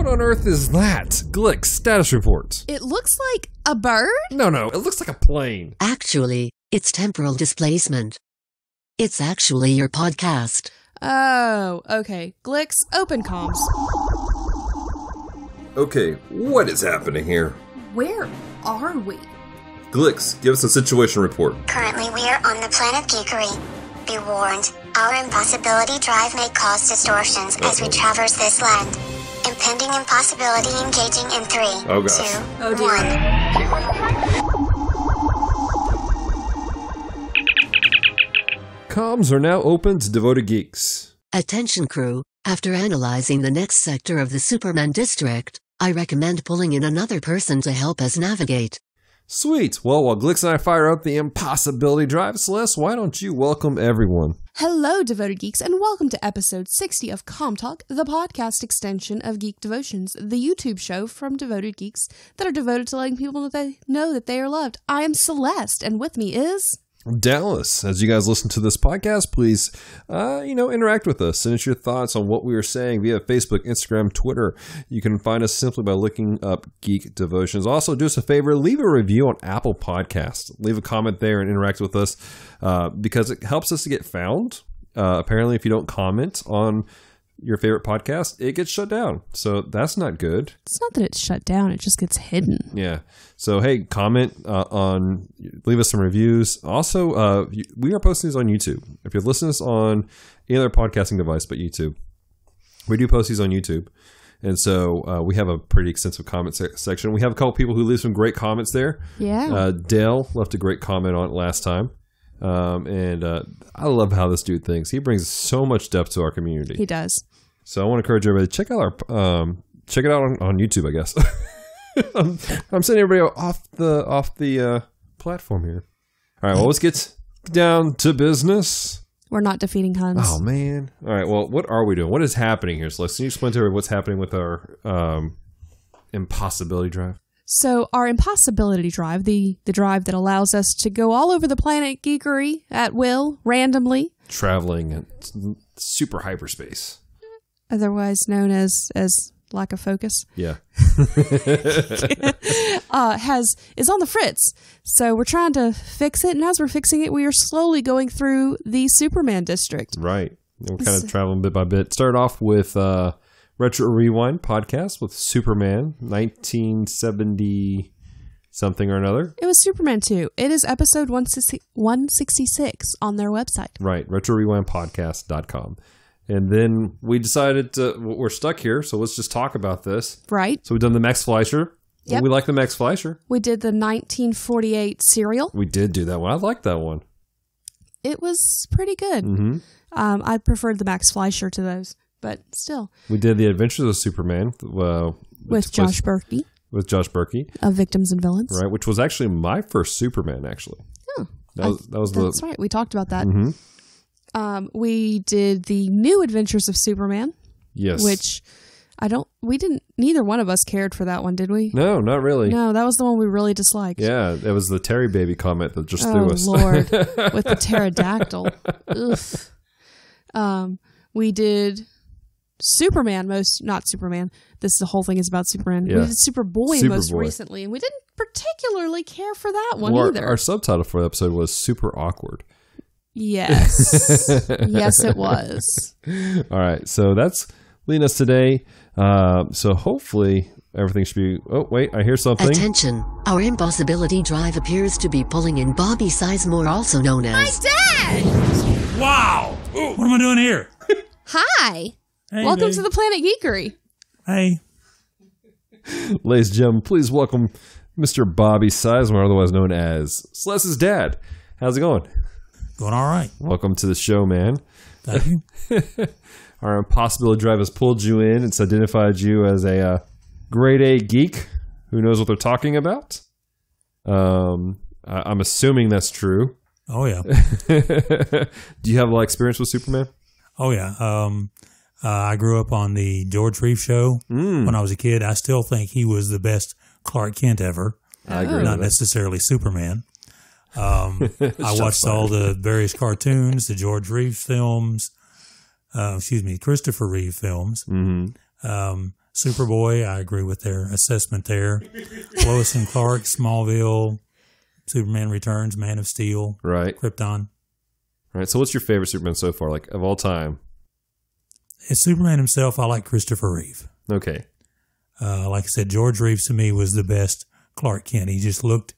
on earth is that? Glick, status report. It looks like a bird? No, it looks like a plane. Actually, it's temporal displacement. It's actually your podcast. Oh, okay. Glicks, open comms. Okay, what is happening here? Where are we? Glicks, give us a situation report. Currently, we are on the planet Geekery. Be warned, our impossibility drive may cause distortions as we traverse this land. Impending impossibility engaging in 3, 2, 1. Comms are now open to devoted geeks. Attention crew, after analyzing the next sector of the Superman district, I recommend pulling in another person to help us navigate. Sweet. Well, while Glicks and I fire up the impossibility drive, Celeste, why don't you welcome everyone? Hello, devoted geeks, and welcome to episode 60 of Comm Talk, the podcast extension of Geek Devotions, the YouTube show from devoted geeks that are devoted to letting people know that they are loved. I am Celeste, and with me is... Dallas. As you guys listen to this podcast, please, interact with us. Send us your thoughts on what we are saying via Facebook, Instagram, Twitter. You can find us simply by looking up Geek Devotions. Also, do us a favor, leave a review on Apple Podcasts. Leave a comment there and interact with us because it helps us to get found. Apparently, if you don't comment on your favorite podcast, it gets shut down. So that's not good. It's not that it's shut down, it just gets hidden. Yeah. So, hey, comment leave us some reviews. Also, we are posting these on YouTube. If you're listening to this on any other podcasting device but YouTube, we do post these on YouTube. And so we have a pretty extensive comment section. We have a couple people who leave some great comments there. Yeah. Dale left a great comment on it last time. And I love how this dude thinks. He brings so much depth to our community. He does. So I want to encourage everybody to check it out on YouTube, I guess. I'm sending everybody off the platform here. All right, well, let's get down to business. We're not defeating Huns. Oh, man. All right, well, what are we doing? What is happening here? So can you explain to everybody what's happening with our impossibility drive? So our impossibility drive, the drive that allows us to go all over the planet Geekery at will, randomly. Traveling at super hyperspace. Otherwise known as lack of focus. Yeah. is on the fritz. So we're trying to fix it, and as we're fixing it, we are slowly going through the Superman district. Right. We're kind of traveling bit by bit. Started off with Retro Rewind podcast with Superman 1970 something or another. It was Superman 2. It is episode 166 on their website. Right. RetroRewindPodcast.com. And then we decided we're stuck here, so let's just talk about this. Right. So we've done the Max Fleischer. Yep. We like the Max Fleischer. We did the 1948 serial. We did do that one. I liked that one. It was pretty good. Mm-hmm. I preferred the Max Fleischer to those, but still. We did the Adventures of Superman. With Josh Berkey. With Josh Berkey. Of Victims and Villains. Right, which was actually my first Superman, actually. Oh. That's right. We talked about that. Mm-hmm. We did the New Adventures of Superman. Yes. Which neither one of us cared for that one, did we? No, not really. No, that was the one we really disliked. Yeah, it was the Terry Baby comment that just threw us. Oh, Lord. With the pterodactyl. Ugh. We did Superman not Superman. The whole thing is about Superman. Yeah. We did Superboy most recently, and we didn't particularly care for that one either. Our subtitle for the episode was Super Awkward. Yes. Yes, it was. All right. So that's leading us today. So hopefully everything should be... Oh, wait. I hear something. Attention. Our impossibility drive appears to be pulling in Bobby Sisemore, also known as... My dad! Wow. Ooh, what am I doing here? Hi. Hey, welcome to the Planet Geekery. Hey. Ladies and gentlemen, please welcome Mr. Bobby Sisemore, otherwise known as Celeste's dad. How's it going? Going all right. Welcome to the show, man. Thank you. Our impossibility drive has pulled you in. It's identified you as a grade A geek who knows what they're talking about. I'm assuming that's true. Oh, yeah. Do you have a lot of experience with Superman? Oh, yeah. I grew up on the George Reeves show when I was a kid. I still think he was the best Clark Kent ever. I agree. Not necessarily Superman. I watched all the various cartoons, the George Reeves films, Christopher Reeve films. Mm-hmm. Superboy, I agree with their assessment there. Lois and Clark, Smallville, Superman Returns, Man of Steel, right? Krypton. Right. So what's your favorite Superman so far, like of all time? As Superman himself, I like Christopher Reeve. Okay. Like I said, George Reeves to me was the best Clark Kent. He just looked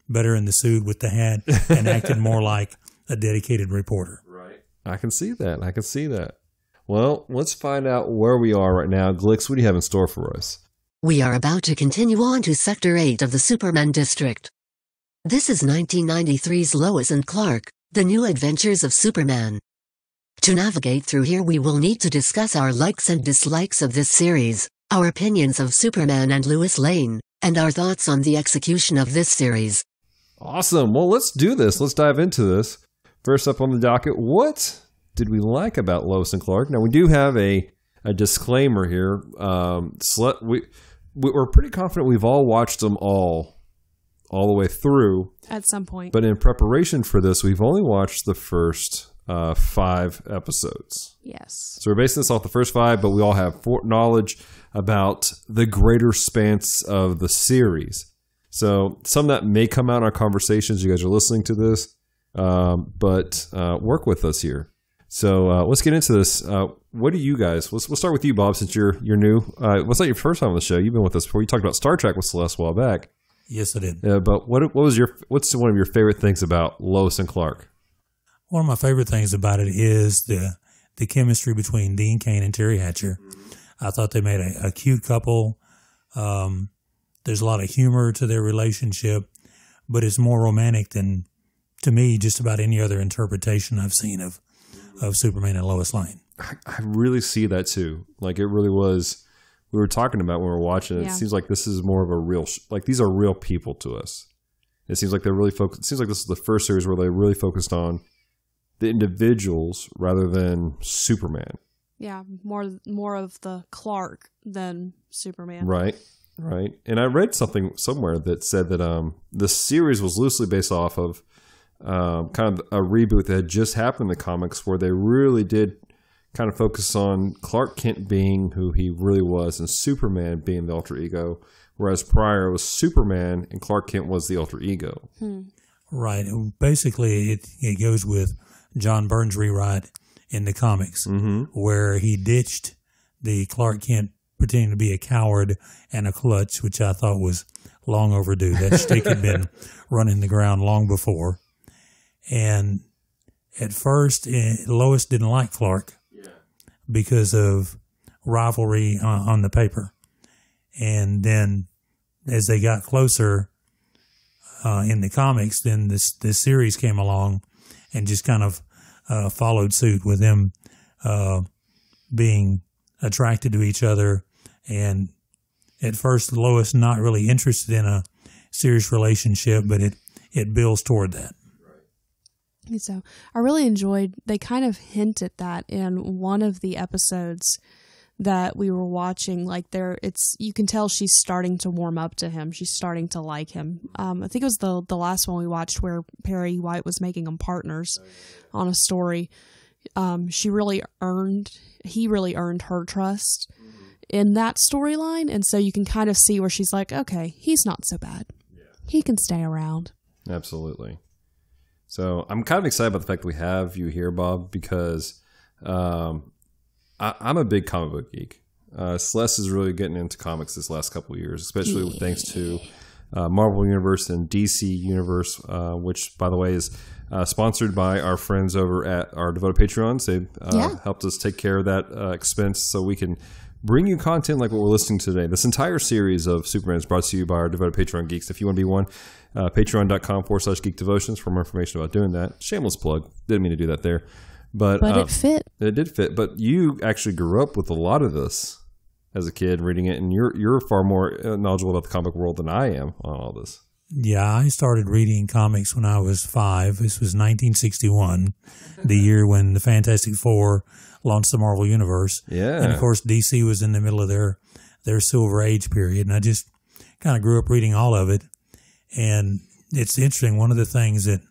better in the suit with the hat and acted more like a dedicated reporter. Right. I can see that. Well, let's find out where we are right now. Glix, what do you have in store for us? We are about to continue on to Sector 8 of the Superman District. This is 1993's Lois and Clark, The New Adventures of Superman. To navigate through here, we will need to discuss our likes and dislikes of this series, our opinions of Superman and Lois Lane, and our thoughts on the execution of this series. Awesome. Well, let's do this. Let's dive into this. First up on the docket, what did we like about Lois and Clark? Now, we do have a disclaimer here. We're pretty confident we've all watched them all the way through. At some point. But in preparation for this, we've only watched the first 5 episodes. Yes. So we're basing this off the first 5, but we all have knowledge about the greater spans of the series. So some of that may come out in our conversations. You guys are listening to this, but work with us here. So let's get into this. What do you guys? We'll start with you, Bob, since you're new. What's not your first time on the show? You've been with us before. You talked about Star Trek with Celeste a while back. Yes, I did. But what's one of your favorite things about Lois and Clark? One of my favorite things about it is the chemistry between Dean Cain and Terry Hatcher. I thought they made a cute couple. There's a lot of humor to their relationship, but it's more romantic than, to me, just about any other interpretation I've seen of Superman and Lois Lane. I really see that too. Like it really was. We were talking about when we were watching it. Yeah. It seems like this is more of a real. Like these are real people to us. It seems like they're really focused. It seems like this is the first series where they really focused on the individuals rather than Superman. Yeah, more of the Clark than Superman. Right. And I read something somewhere that said that the series was loosely based off of kind of a reboot that had just happened in the comics where they really did kind of focus on Clark Kent being who he really was and Superman being the alter ego, whereas prior it was Superman and Clark Kent was the alter ego. Right. Basically, it goes with John Byrne's rewrite in the comics, where he ditched the Clark Kent pretending to be a coward and a klutz, which I thought was long overdue. That shtick had been running the ground long before. And at first, Lois didn't like Clark because of rivalry on the paper. And then as they got closer in the comics, then this series came along and just kind of followed suit with them being attracted to each other. And at first, Lois not really interested in a serious relationship, but it builds toward that. So I really enjoyed, they kind of hint at that in one of the episodes that we were watching. Like you can tell she's starting to warm up to him. She's starting to like him. I think it was the last one we watched where Perry White was making them partners on a story. He really earned her trust in that storyline. And so you can kind of see where she's like, okay, he's not so bad. Yeah. He can stay around. Absolutely. So I'm kind of excited about the fact that we have you here, Bob, because I'm a big comic book geek. Celeste is really getting into comics this last couple of years, especially thanks to Marvel Universe and DC Universe, which, by the way, is sponsored by our friends over at our devoted Patreons. They helped us take care of that expense so we can bring you content like what we're listening to today. This entire series of Superman is brought to you by our devoted Patreon geeks. If you want to be one, patreon.com/Geek Devotions for more information about doing that. Shameless plug. Didn't mean to do that there. But it fit. It did fit. But you actually grew up with a lot of this as a kid reading it, and you're far more knowledgeable about the comic world than I am on all this. Yeah, I started reading comics when I was 5. This was 1961, the year when the Fantastic Four launched the Marvel Universe. Yeah. And, of course, DC was in the middle of their Silver Age period, and I just kind of grew up reading all of it. And it's interesting, one of the things that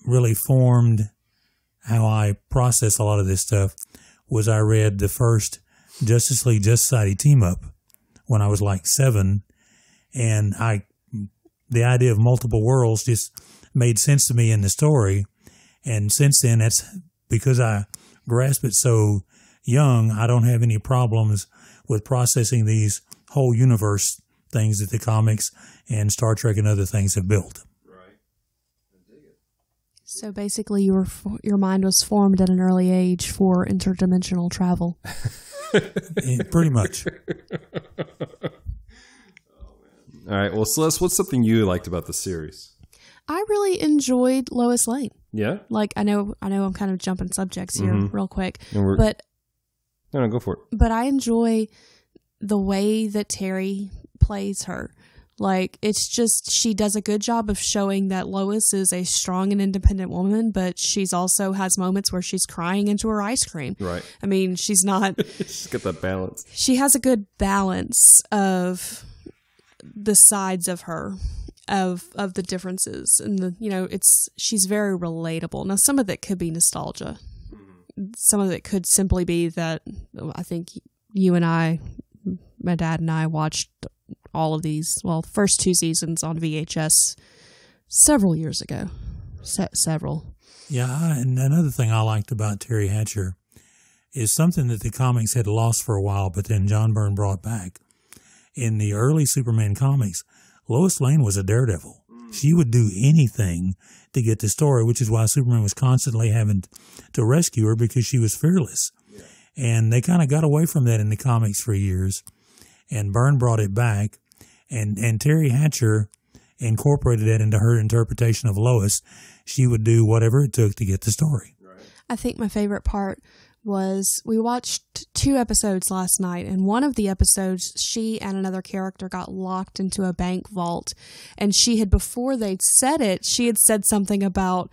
really formed how I process a lot of this stuff was I read the first Justice League Justice Society team up when I was like 7, and the idea of multiple worlds just made sense to me in the story. And since then, that's because I grasped it so young. I don't have any problems with processing these whole universe things that the comics and Star Trek and other things have built. So basically, your mind was formed at an early age for interdimensional travel. Pretty much. All right. Well, Celeste, what's something you liked about the series? I really enjoyed Lois Lane. Yeah. Like I know I'm kind of jumping subjects here real quick, but no, go for it. But I enjoy the way that Terry plays her. Like, it's just, she does a good job of showing that Lois is a strong and independent woman, but she's also has moments where she's crying into her ice cream. Right. I mean, she's not... She's got that balance. She has a good balance of the sides of her, of the differences. And, she's very relatable. Now, some of it could be nostalgia. Some of it could simply be that I think you and I, my dad and I, watched all of these, first 2 seasons on VHS several years ago. Several. Yeah, and another thing I liked about Terry Hatcher is something that the comics had lost for a while, but then John Byrne brought back. In the early Superman comics, Lois Lane was a daredevil. She would do anything to get the story, which is why Superman was constantly having to rescue her, because she was fearless. Yeah. And they kind of got away from that in the comics for years. And Byrne brought it back. And Terry Hatcher incorporated that into her interpretation of Lois. She would do whatever it took to get the story. Right. I think my favorite part was we watched 2 episodes last night, and one of the episodes, she and another character got locked into a bank vault, and she had, before they'd said it, she had said something about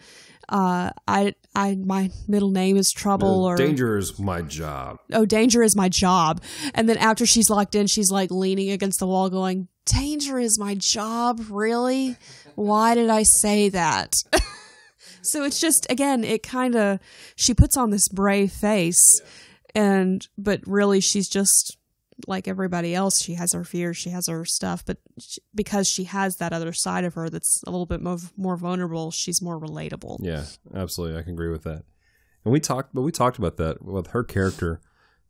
my middle name is Trouble, or danger is my job. Oh, danger is my job. And then after she's locked in, she's like leaning against the wall going, danger is my job? Really? Why did I say that? So it's just, again, it kind of, she puts on this brave face, but really she's just like everybody else. She has her fears, she has her stuff, but because she has that other side of her that's a little bit more vulnerable, she's more relatable. Yeah, absolutely. I can agree with that. And we talked about that with her character.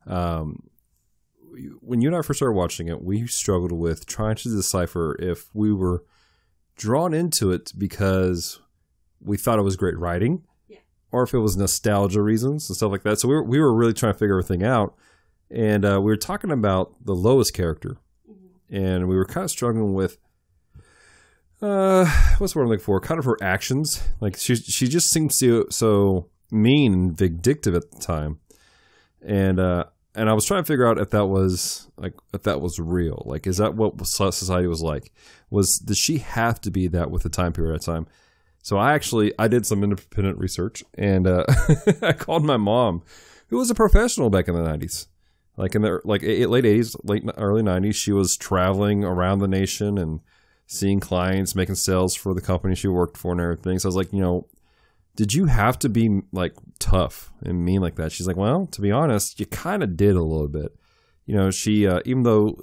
When you and I first started watching it, we struggled with trying to decipher if we were drawn into it because we thought it was great writing, or if it was nostalgia reasons and stuff like that. So we were really trying to figure everything out. And we were talking about the Lois character, and we were kind of struggling with what's the word I'm looking for? Kind of her actions. Like she just seemed so mean and vindictive at the time, and I was trying to figure out if that was real. Like, is that what society was like? Did she have to be that with the time period at the time? So I did some independent research, and I called my mom, who was a professional back in the 90s. Like in the late 80s, early 90s, she was traveling around the nation and seeing clients, making sales for the company she worked for and everything. So I was like, did you have to be like tough and mean like that? She's like, well, to be honest, you kind of did a little bit. She, even though,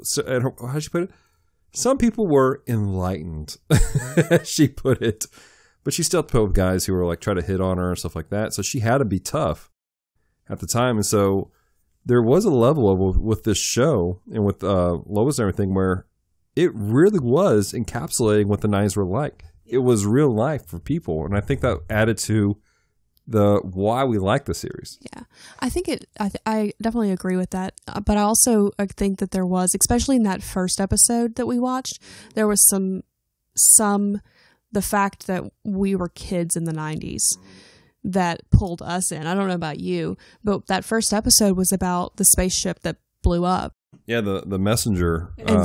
how'd she put it? Some people were enlightened, she put it. But she still put with guys who were like trying to hit on her and stuff like that. So she had to be tough at the time. And so there was a level with this show and with Lois and everything where it really was encapsulating what the 90s were like. It was real life for people. And I think that added to why we like the series. Yeah, I think I definitely agree with that. But I also think that there was, especially in that first episode that we watched, there was the fact that we were kids in the 90s that pulled us in. I don't know about you, but that first episode was about the spaceship that blew up. Yeah, the messenger. And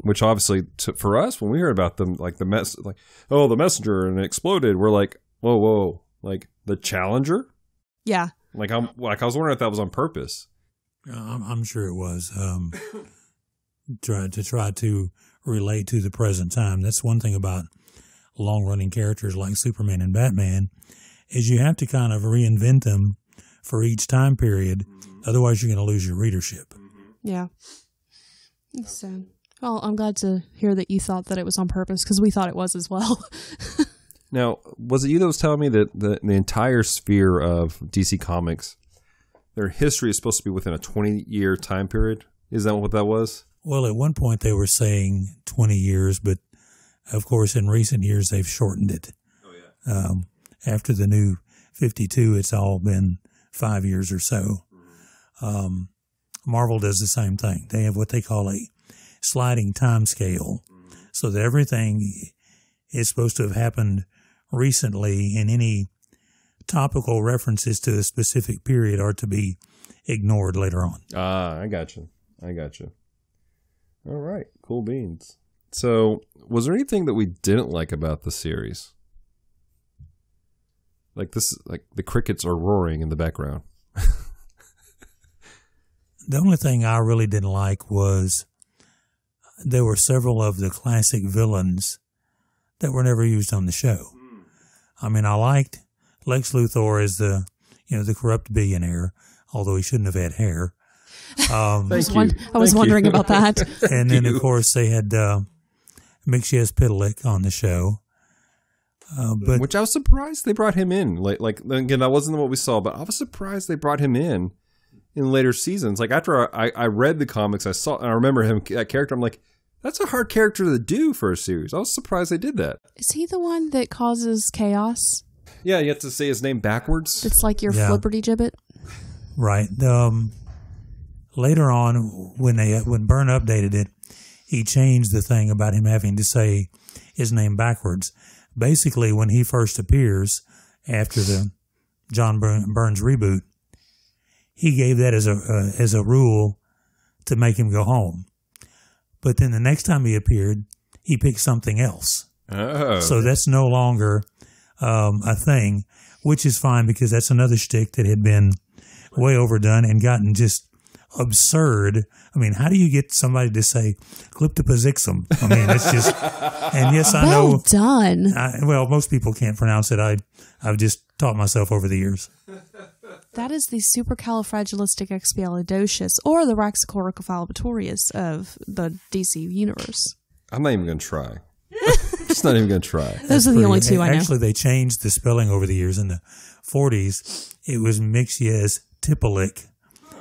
which obviously for us, when we heard about them, like the messenger and it exploded, we're like, whoa, like the Challenger. Yeah. Like I was wondering if that was on purpose. I'm sure it was. Try to relate to the present time. That's one thing about long-running characters like Superman and Batman, is you have to kind of reinvent them for each time period. Otherwise, you're going to lose your readership. Yeah. So, well, I'm glad to hear that you thought that it was on purpose, because we thought it was as well. Now, was it you that was telling me that the entire sphere of DC Comics, their history is supposed to be within a 20-year time period? Is that what that was? Well, at one point they were saying 20 years, but of course in recent years they've shortened it. Oh, yeah. After the new 52, it's all been 5 years or so. Marvel does the same thing. They have what they call a sliding time scale, so that everything is supposed to have happened recently, and any topical references to a specific period are to be ignored later on. I got you. All right. Cool beans. So, was there anything that we didn't like about the series? Like the crickets are roaring in the background. The only thing I really didn't like was there were several of the classic villains that were never used on the show. I mean, I liked Lex Luthor as the corrupt billionaire, although he shouldn't have had hair. I was wondering about that. And then, of course, they had Mixias Pitalik on the show. Which I was surprised they brought him in. Like again, that wasn't what we saw, but I was surprised they brought him in later seasons. Like after I read the comics, I remember him, that character. I'm like, that's a hard character to do for a series. I was surprised they did that. Is he the one that causes chaos? Yeah, you have to say his name backwards. It's like your flipperty-gibbet. Right. Later on, when Byrne updated it, he changed the thing about him having to say his name backwards. Basically, when he first appears after the John Byrne's reboot, he gave that as a rule to make him go home. But then the next time he appeared, he picked something else. Oh. So that's no longer a thing, which is fine because that's another shtick that had been way overdone and gotten just absurd. I mean, how do you get somebody to say "glyptopazixum"? I mean, it's just. And yes, I know. Well done. Well, most people can't pronounce it. I've just taught myself over the years. That is the supercalifragilisticexpialidocious, or the Raxacoricophalopatorius of the DC universe. I'm not even going to try. Just not even going to try. Those are the only two I know. Actually, they changed the spelling over the years. In the 40s, it was Mixias Tipalik,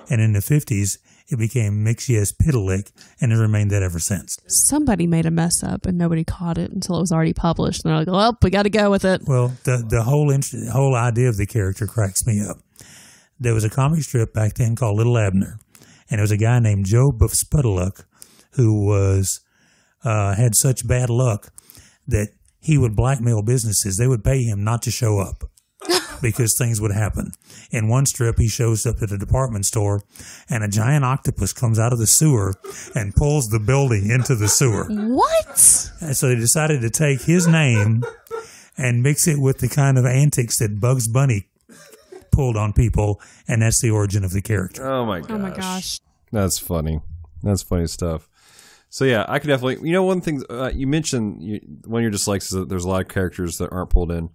and in the 50s, it became Mixias Pitalik, and it remained that ever since. Somebody made a mess up, and nobody caught it until it was already published. And they're like, well, we got to go with it. Well, the whole idea of the character cracks me up. There was a comic strip back then called Little Abner, and it was a guy named Joe Buffspudaluk who had such bad luck that he would blackmail businesses. They would pay him not to show up because things would happen. In one strip, he shows up at a department store, and a giant octopus comes out of the sewer and pulls the building into the sewer. What? And so they decided to take his name and mix it with the kind of antics that Bugs Bunny pulled on people, and that's the origin of the character. Oh my gosh. Oh my gosh. That's funny. That's funny stuff. So yeah, I could definitely, one thing you mentioned, one of your dislikes is that there's a lot of characters that aren't pulled in.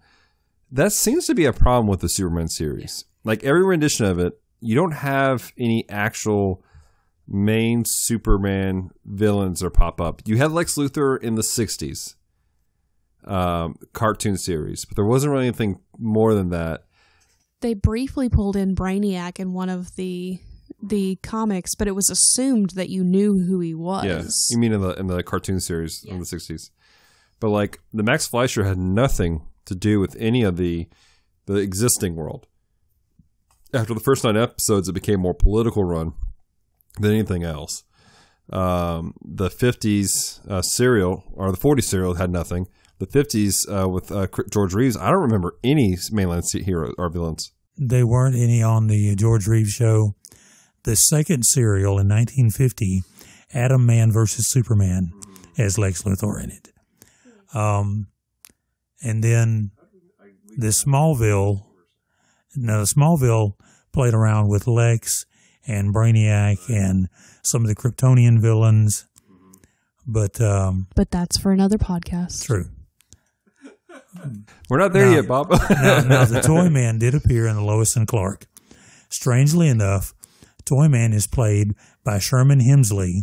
That seems to be a problem with the Superman series. Like every rendition of it, you don't have any actual main Superman villains that pop up. You had Lex Luthor in the 60s cartoon series, but there wasn't really anything more than that. They briefly pulled in Brainiac in one of the comics, but it was assumed that you knew who he was. Yeah, you mean in the cartoon series in the 60s. But like the Max Fleischer had nothing to do with any of the existing world. After the first 9 episodes, it became more political run than anything else. The 50s serial, or the 40s serial, had nothing. The 50s with George Reeves, I don't remember any mainline heroes or villains. They weren't any on the George Reeves show. The second serial in 1950, Atom Man versus Superman, has Lex Luthor in it. And then the Smallville played around with Lex and Brainiac and some of the Kryptonian villains. But that's for another podcast. True. We're not there yet, Bob. now, the Toy Man did appear in the Lois and Clark. Strangely enough, Toyman is played by Sherman Hemsley,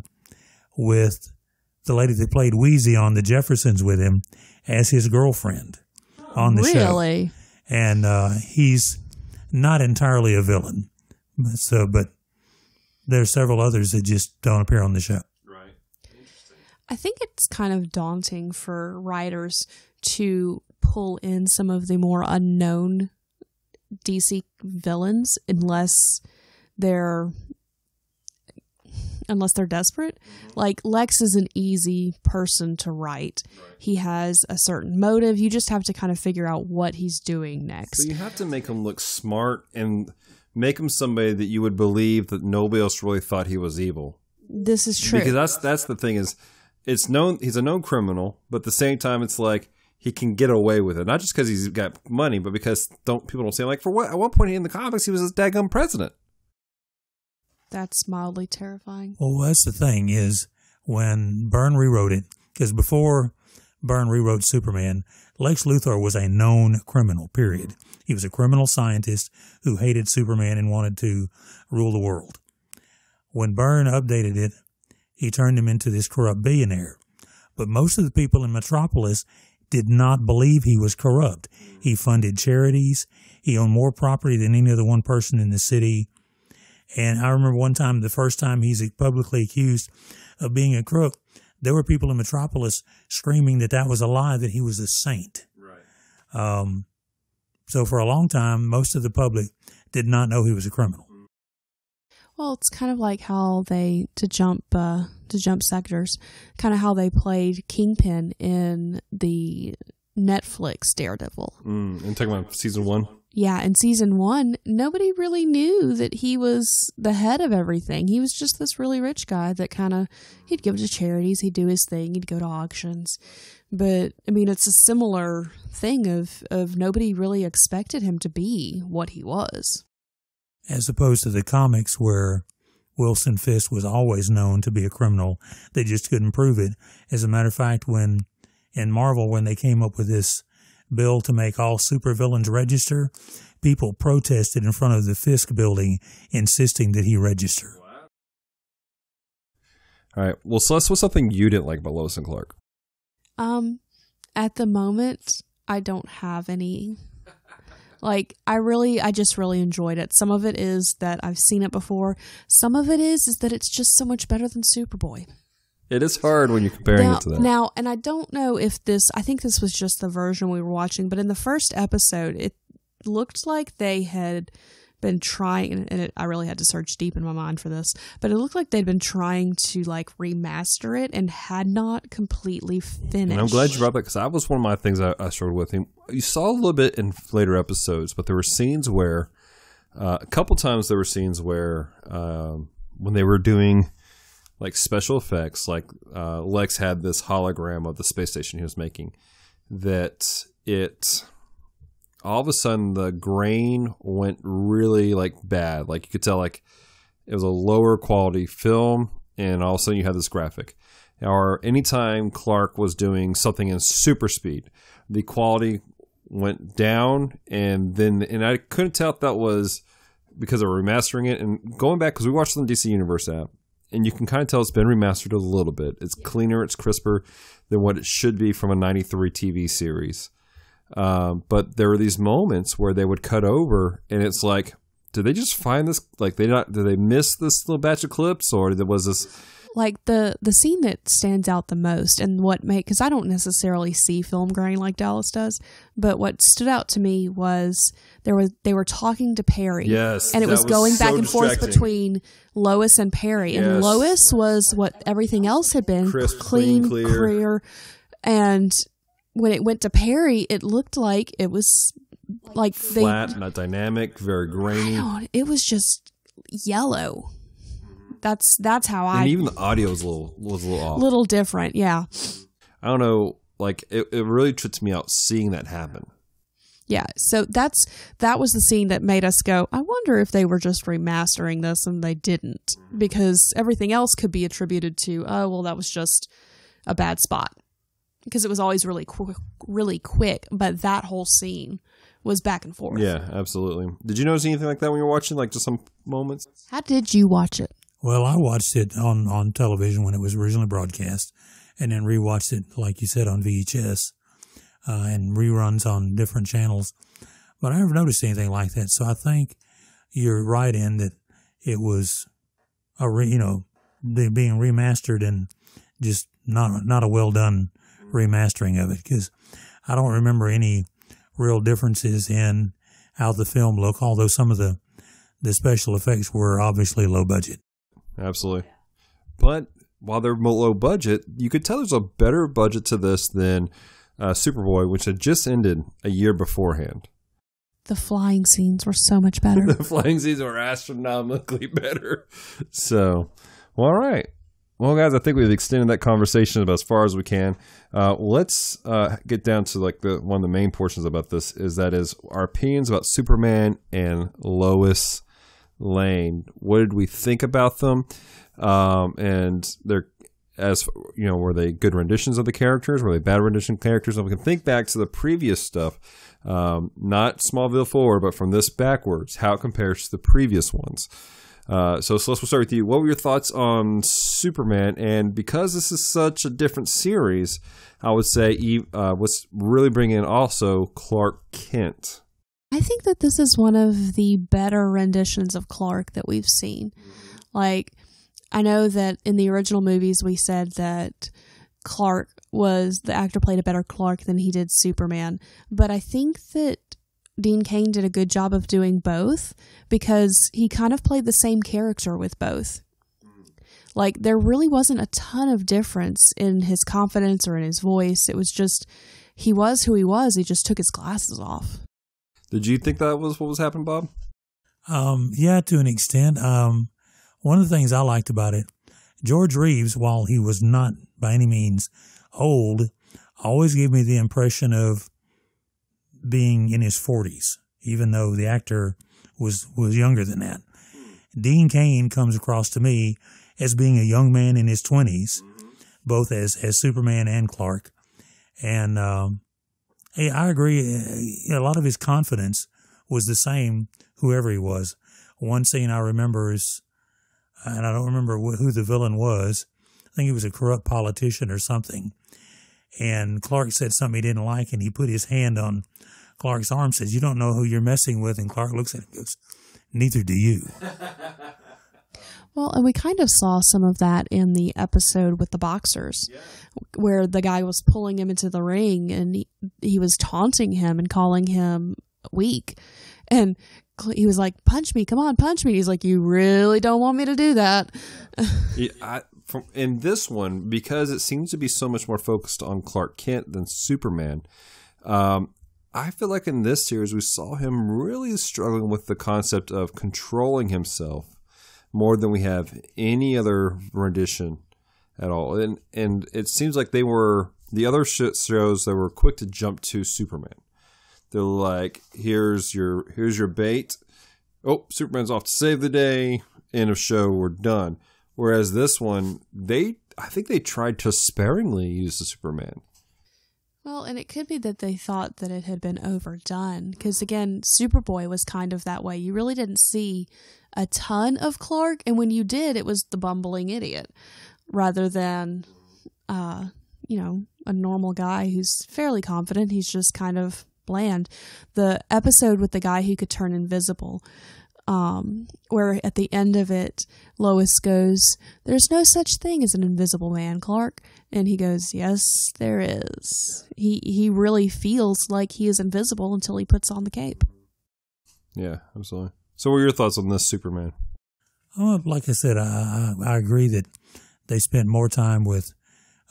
with the lady that played Wheezy on The Jeffersons with him as his girlfriend on the show. Really? And he's not entirely a villain, but there's several others that just don't appear on the show. Right. Interesting. I think it's kind of daunting for writers to pull in some of the more unknown DC villains unless they're desperate. Like, Lex is an easy person to write. Right. He has a certain motive. You just have to kind of figure out what he's doing next. So you have to make him look smart and make him somebody that you would believe that nobody else really thought he was evil. This is true. Because that's the thing is, it's known he's a known criminal, but at the same time, it's like he can get away with it. Not just because he's got money, but because people don't say, like, for what? At one point in the comics, he was a daggum president. That's mildly terrifying. Well, that's the thing is when Byrne rewrote it, because before Byrne rewrote Superman, Lex Luthor was a known criminal, period. He was a criminal scientist who hated Superman and wanted to rule the world. When Byrne updated it, he turned him into this corrupt billionaire. But most of the people in Metropolis did not believe he was corrupt. He funded charities. He owned more property than any other one person in the city. And I remember one time, the first time he's publicly accused of being a crook, there were people in Metropolis screaming that was a lie, that he was a saint. Right. So for a long time, most of the public did not know he was a criminal. Well, it's kind of like how to jump sectors, kind of how they played Kingpin in the Netflix Daredevil. And talking about season 1? Yeah, in season 1, nobody really knew that he was the head of everything. He was just this really rich guy that he'd give to charities, he'd do his thing, he'd go to auctions. But, I mean, it's a similar thing of nobody really expected him to be what he was. As opposed to the comics where Wilson Fisk was always known to be a criminal. They just couldn't prove it. As a matter of fact, in Marvel, when they came up with this bill to make all supervillains register, people protested in front of the Fisk building insisting that he register. All right. Well, Celeste, what's something you didn't like about Lois and Clark? At the moment, I don't have any. Like, I just really enjoyed it. Some of it is that I've seen it before. Some of it is that it's just so much better than Superboy. It is hard when you're comparing it to that. Now, and I don't know if I think this was just the version we were watching, but in the first episode, it looked like they had been trying, and I really had to search deep in my mind for this, but it looked like they'd been trying to like remaster it and had not completely finished. And I'm glad you brought that, because that was one of my things I struggled with. You saw a little bit in later episodes, but there were scenes where, a couple times there were scenes where when they were doing like special effects, like Lex had this hologram of the space station he was making, that all of a sudden the grain went really like bad. Like you could tell like it was a lower quality film, and all of a sudden you had this graphic. Or anytime Clark was doing something in super speed, the quality went down, and I couldn't tell if that was because they were remastering it. And going back, because we watched it on the DC Universe app, and you can kind of tell it's been remastered a little bit. It's cleaner, it's crisper than what it should be from a 93 TV series. But there were these moments where they would cut over, and it's like, did they just find this? Like, did they miss this little batch of clips, or was this? Like the scene that stands out the most, and because I don't necessarily see film grain like Dallas does, but what stood out to me was they were talking to Perry, yes, and it was going back and forth between Lois and Perry, yes. And Lois was what everything else had been, crisp, clean, clear, and when it went to Perry, it looked like it was like flat, not dynamic, very grainy. It was just yellow. That's how and even the audio was a little off. A little different, yeah. I don't know, like it really tripped me out seeing that happen. Yeah, so that was the scene that made us go, I wonder if they were just remastering this, and they didn't, because everything else could be attributed to, oh, well, that was just a bad spot, because it was always really quick, but that whole scene was back and forth. Yeah, absolutely. Did you notice anything like that when you were watching, like just some moments? How did you watch it? Well, I watched it on television when it was originally broadcast, and then rewatched it, like you said, on VHS and reruns on different channels. But I never noticed anything like that. So I think you're right in that it was being remastered and just not a well done remastering of it, because I don't remember any real differences in how the film looked, although some of the special effects were obviously low budget. Absolutely. But while they're low budget, you could tell there's a better budget to this than Superboy, which had just ended a year beforehand. The flying scenes were so much better. The flying scenes were astronomically better. So, well, all right. Well, guys, I think we've extended that conversation about as far as we can. Let's get down to like one of the main portions about this is our opinions about Superman and Lois Lane. What did we think about them? And they're, as you know, were they good renditions of the characters? Were they bad rendition characters? And we can think back to the previous stuff, not Smallville forward, but from this backwards, how it compares to the previous ones. So Celeste, we'll start with you. What were your thoughts on Superman? And because this is such a different series, I would say what's really bringing in also Clark Kent. I think that this is one of the better renditions of Clark that we've seen. Like, I know that in the original movies we said that the actor played a better Clark than he did Superman. But I think that Dean Cain did a good job of doing both because he kind of played the same character with both. Like, there really wasn't a ton of difference in his confidence or in his voice. It was just, he was who he was. He just took his glasses off. Did you think that was what was happening, Bob? Yeah, to an extent. One of the things I liked about it, George Reeves, while he was not by any means old, always gave me the impression of being in his 40s, even though the actor was younger than that. Dean Cain comes across to me as being a young man in his 20s, both as Superman and Clark. And hey, I agree. A lot of his confidence was the same, whoever he was. One scene I remember is, and I don't remember who the villain was. I think he was a corrupt politician or something. And Clark said something he didn't like, and he put his hand on Clark's arm, says, "You don't know who you're messing with." And Clark looks at him and goes, "Neither do you." Well, and we kind of saw some of that in the episode with the boxers, where the guy was pulling him into the ring, and he was taunting him and calling him weak. And he was like, "Punch me, come on, punch me." He's like, "You really don't want me to do that." Yeah, in this one, because it seems to be so much more focused on Clark Kent than Superman, I feel like in this series we saw him really struggling with the concept of controlling himself more than we have any other rendition at all. And it seems like the other shows that were quick to jump to Superman. They're like, here's your bait. Oh, Superman's off to save the day. End of show. We're done. Whereas this one, I think they tried to sparingly use the Superman. Well, and it could be that they thought that it had been overdone. Because again, Superboy was kind of that way. You really didn't see a ton of Clark. And when you did, it was the bumbling idiot. Rather than, a normal guy who's fairly confident. He's just kind of bland. The episode with the guy who could turn invisible, where at the end of it, Lois goes, "There's no such thing as an invisible man, Clark." And he goes, "Yes, there is." He really feels like he is invisible until he puts on the cape. Yeah, absolutely. So what are your thoughts on this Superman? Oh, like I said, I agree that they spent more time with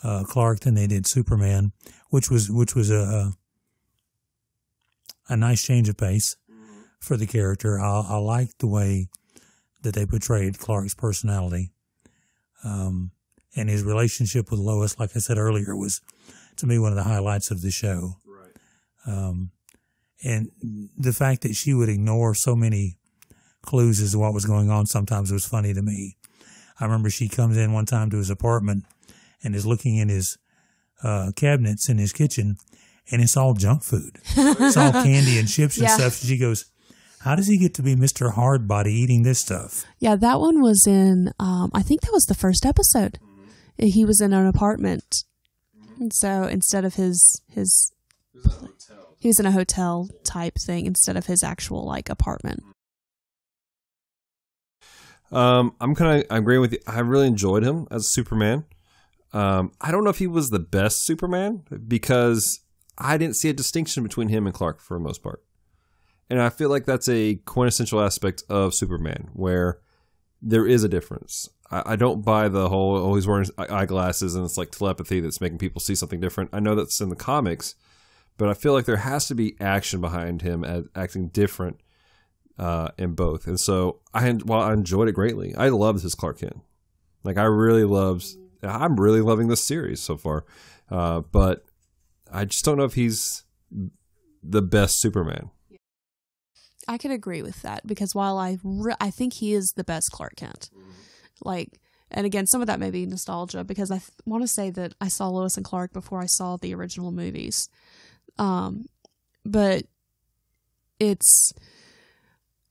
Clark than they did Superman, which was a nice change of pace for the character. I liked the way that they portrayed Clark's personality. And his relationship with Lois, like I said earlier, was, to me, one of the highlights of the show. Right. And the fact that she would ignore so many clues as to what was going on sometimes was funny to me. I remember she comes in one time to his apartment and is looking in his cabinets in his kitchen, and it's all junk food. It's all candy and chips and Yeah. stuff. She goes, how does he get to be Mr. Hardbody eating this stuff? Yeah, that one was in, I think that was the first episode. He was in an apartment. And so instead of his he was in a hotel type thing instead of his actual like apartment. I'm agreeing with you. I really enjoyed him as Superman. I don't know if he was the best Superman because I didn't see a distinction between him and Clark for the most part. And I feel like that's a quintessential aspect of Superman where there is a difference. I don't buy the whole, oh, he's wearing eyeglasses and it's like telepathy that's making people see something different. I know that's in the comics, but I feel like there has to be action behind him as acting different in both. And so I enjoyed it greatly. I loved his Clark Kent. Like I'm really loving this series so far. But I just don't know if he's the best Superman. I could agree with that because while I think he is the best Clark Kent, like, and again, some of that may be nostalgia because I want to say that I saw Lois and Clark before I saw the original movies, but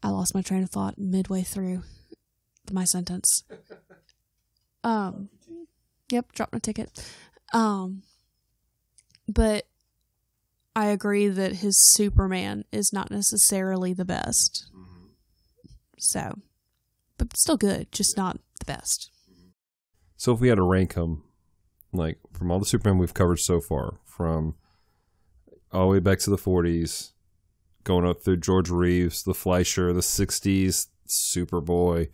I lost my train of thought midway through my sentence. Yep, dropped my ticket. But I agree that his Superman is not necessarily the best. So, but still good, just not the best. So if we had to rank him, like from all the Superman we've covered so far, from all the way back to the 40s, going up through George Reeves, the Fleischer, the 60s, Superboy.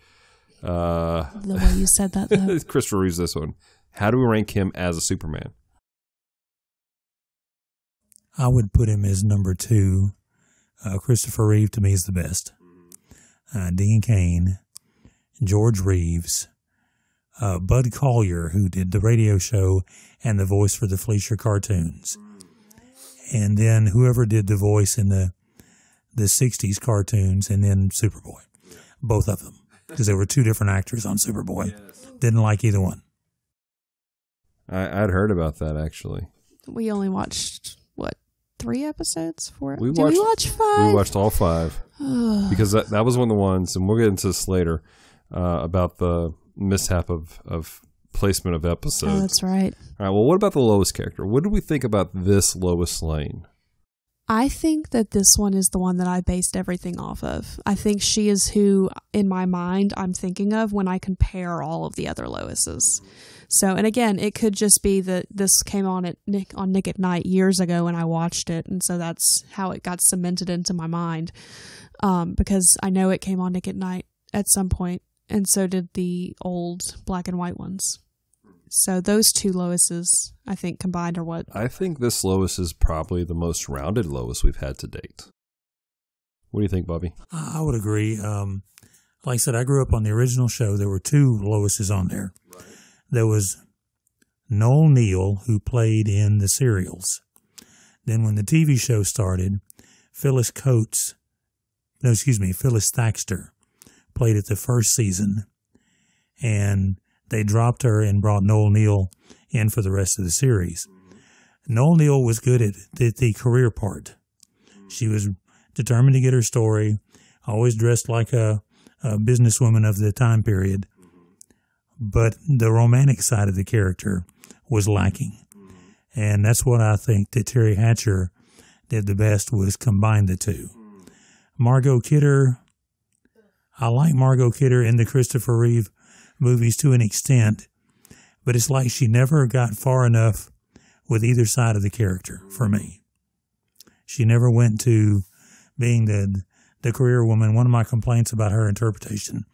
The way you said that, though. Christopher Reeves, this one. How do we rank him as a Superman? I would put him as number 2. Christopher Reeve to me is the best. Dean Cain, George Reeves, Bud Collyer, who did the radio show and the voice for the Fleischer cartoons, and then whoever did the voice in the 60s cartoons, and then Superboy. Both of them, because there were 2 different actors on Superboy. Didn't like either one. I'd heard about that, actually. We only watched, 3 episodes for it? Did we watch 5? We watched all 5. Because that was one of the ones, and we'll get into this later, about the mishap of placement of episodes. Oh, that's right. All right, well, what about the Lois character? What do we think about this Lois Lane? I think that this one is the one that I based everything off of. I think she is who, in my mind, I'm thinking of when I compare all of the other Loises. So, and again, it could just be that this came on Nick at Night years ago and I watched it, and so that's how it got cemented into my mind. Because I know it came on Nick at Night at some point, and so did the old black and white ones. So those 2 Loises, I think, combined are what? I think this Lois is probably the most rounded Lois we've had to date. What do you think, Bobby? I would agree. Like I said, I grew up on the original show. There were 2 Loises on there. Right. There was Noel Neal, who played in the serials. Then when the TV show started, Phyllis Thaxter played it the first season. And they dropped her and brought Noel Neal in for the rest of the series. Noel Neal was good at the career part. She was determined to get her story, always dressed like a businesswoman of the time period. But the romantic side of the character was lacking. And that's what I think that Terry Hatcher did the best, was combine the 2. Margot Kidder, I like Margot Kidder in the Christopher Reeve movies to an extent, but it's like she never got far enough with either side of the character for me. She never went to being the career woman. One of my complaints about her interpretation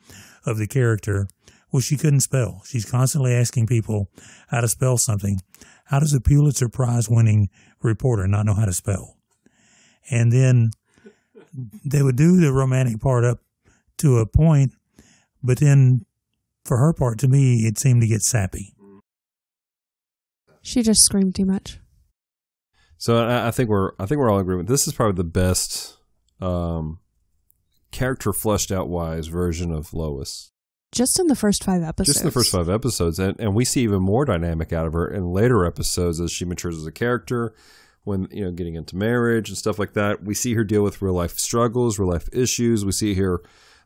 of the character was she couldn't spell. She's constantly asking people how to spell something. How does a Pulitzer Prize winning reporter not know how to spell? And then they would do the romantic part up to a point, but then for her part, to me, it seemed to get sappy. She just screamed too much. So I think we're all in agreement. This is probably the best character fleshed out wise version of Lois. Just in the first 5 episodes. Just in the first 5 episodes, and we see even more dynamic out of her in later episodes as she matures as a character. when, getting into marriage and stuff like that. We see her deal with real life struggles, real life issues. We see her,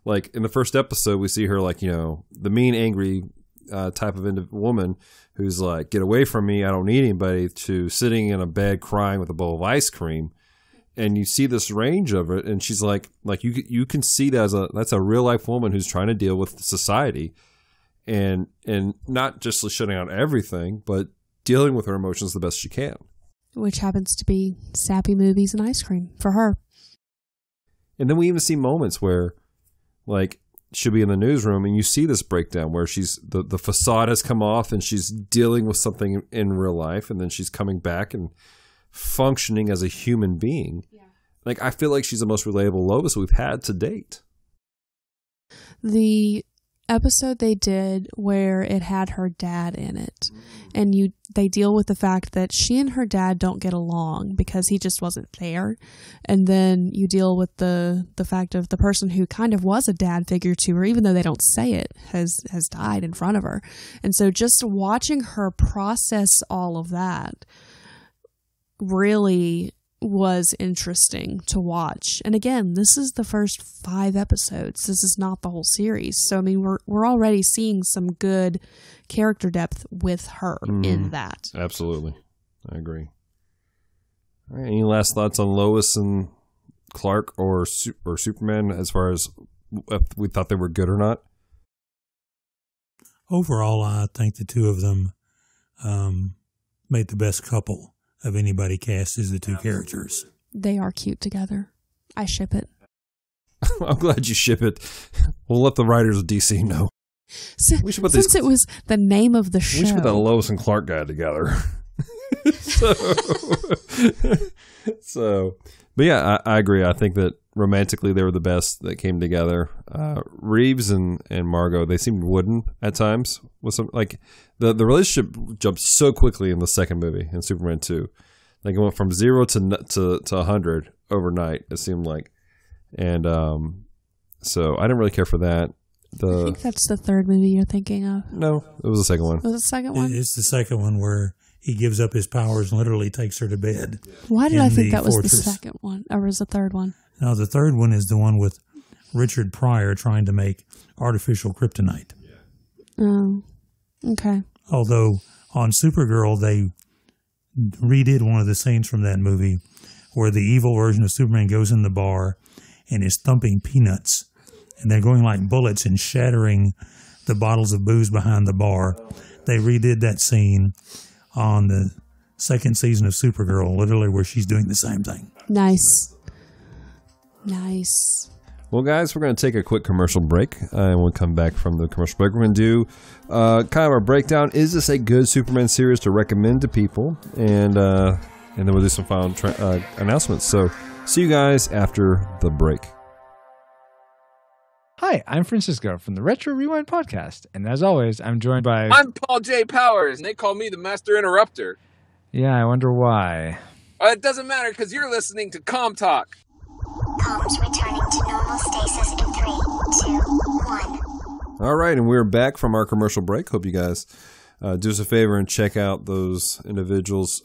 like in the first episode, we see her like, the mean, angry type of woman who's like, get away from me, I don't need anybody, to sitting in a bed crying with a bowl of ice cream. And you see this range of it, and she's like you can see that that's a real life woman who's trying to deal with society, and not just shutting out everything, but dealing with her emotions the best she can. Which happens to be sappy movies and ice cream for her. And then we even see moments where, like, she'll be in the newsroom, and you see this breakdown where she's the facade has come off, and she's dealing with something in real life, and then she's coming back and functioning as a human being. Yeah. Like, I feel like she's the most relatable Lois we've had to date. The episode they did where it had her dad in it, and they deal with the fact that she and her dad don't get along because he just wasn't there, and then you deal with the fact of the person who kind of was a dad figure to her, even though they don't say it, has died in front of her. And so just watching her process all of that really was interesting to watch. And again, this is the first 5 episodes. This is not the whole series. So I mean, we're already seeing some good character depth with her in that. Absolutely. I agree. All right, any last thoughts on Lois and Clark or Superman as far as if we thought they were good or not? Overall, I think the two of them made the best couple of anybody cast as the two characters. They are cute together. I ship it. I'm glad you ship it. We'll let the writers of DC know. Since it was the name of the show. We should put that Lois and Clark guy together. But yeah, I agree. I think that romantically they were the best that came together. Reeves and Margot, they seemed wooden at times. With some, like, the relationship jumped so quickly in the second movie, in Superman 2. Like, it went from 0 to 100 overnight, it seemed like. And so I didn't really care for that. I think that's the third movie you're thinking of. No, it was the second one. Was it the second one? It's the second one where he gives up his powers and literally takes her to bed. Why did I think that was the second one? Or was the third one? No, the third one is the one with Richard Pryor trying to make artificial kryptonite. Oh, okay. Although on Supergirl, they redid one of the scenes from that movie where the evil version of Superman goes in the bar and is thumping peanuts. And they're going like bullets and shattering the bottles of booze behind the bar. They redid that scene on the second season of Supergirl, literally where she's doing the same thing. Nice. Well, guys, we're going to take a quick commercial break, and we'll come back from the commercial break. We're going to do kind of a breakdown. Is this a good Superman series to recommend to people? And then we'll do some final announcements. So see you guys after the break. Hi, I'm Francisco from the Retro Rewind podcast, and as always, I'm joined by... I'm Paul J. Powers, and they call me the Master Interrupter. Yeah, I wonder why. It doesn't matter, because you're listening to Comm Talk. Comms returning to normal stasis in 3, 2, 1. All right, and we're back from our commercial break. Hope you guys do us a favor and check out those individuals.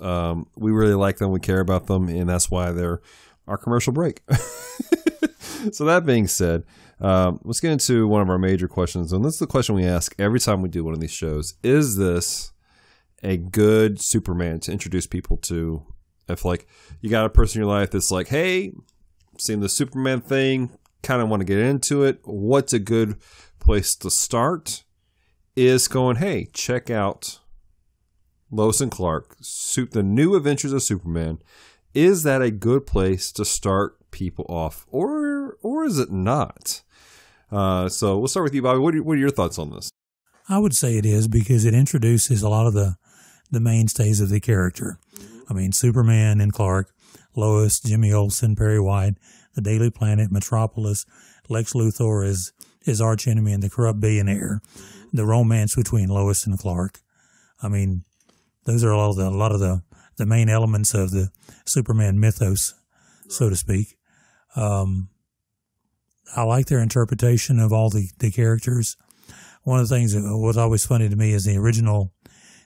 We really like them, we care about them, and that's why they're our commercial break. So that being said, let's get into one of our major questions. And this is the question we ask every time we do one of these shows. Is this a good Superman to introduce people to? If, like, you got a person in your life that's like, hey, seen the Superman thing, kind of want to get into it. What's a good place to start? Is going, hey, check out Lois and Clark, the new adventures of Superman. Is that a good place to start people off, or is it not? So we'll start with you, Bobby. What are your thoughts on this? I would say it is, because it introduces a lot of the mainstays of the character. I mean, Superman and Clark, Lois, Jimmy Olsen, Perry White, the Daily Planet, Metropolis, Lex Luthor is his archenemy and the corrupt billionaire, the romance between Lois and Clark. I mean, those are a lot of the main elements of the Superman mythos, so to speak. I like their interpretation of all the characters. One of the things that was always funny to me is the original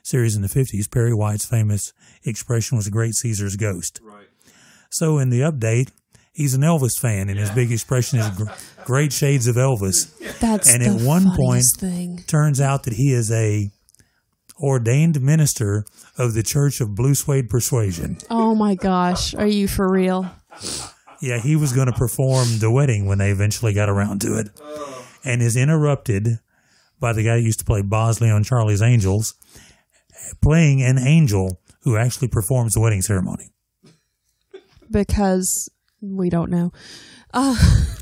series in the 50s, Perry White's famous expression was "a great Caesar's ghost." Right. So in the update, he's an Elvis fan, and his big expression is "great shades of Elvis." That's and the at one point, thing. turns out that he is a ordained minister of the Church of Blue Suede Persuasion. Oh my gosh, are you for real? Yeah, he was going to perform the wedding when they eventually got around to it, and is interrupted by the guy who used to play Bosley on Charlie's Angels, playing an angel who actually performs the wedding ceremony. Because we don't know.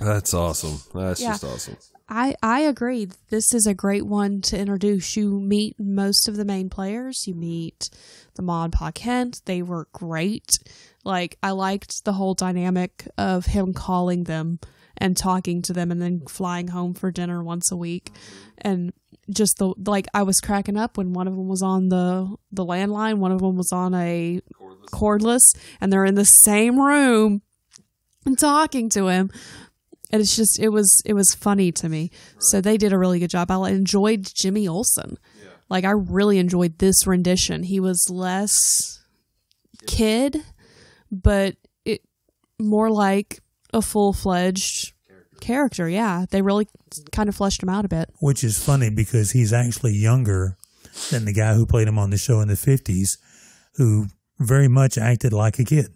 That's awesome. That's just awesome. I agree. This is a great one to introduce. You meet most of the main players. You meet the Mod Pa Kent. They were great. Like, I liked the whole dynamic of him calling them and talking to them and then flying home for dinner once a week. And just I was cracking up when one of them was on the landline, one of them was on a cordless, and they're in the same room and talking to him. And it's just, it was funny to me. Right. So they did a really good job. I enjoyed Jimmy Olsen. Yeah. Like, I really enjoyed this rendition. He was less kid, but it more like a full-fledged character. Yeah, they really kind of fleshed him out a bit. Which is funny because he's actually younger than the guy who played him on the show in the 50s, who very much acted like a kid.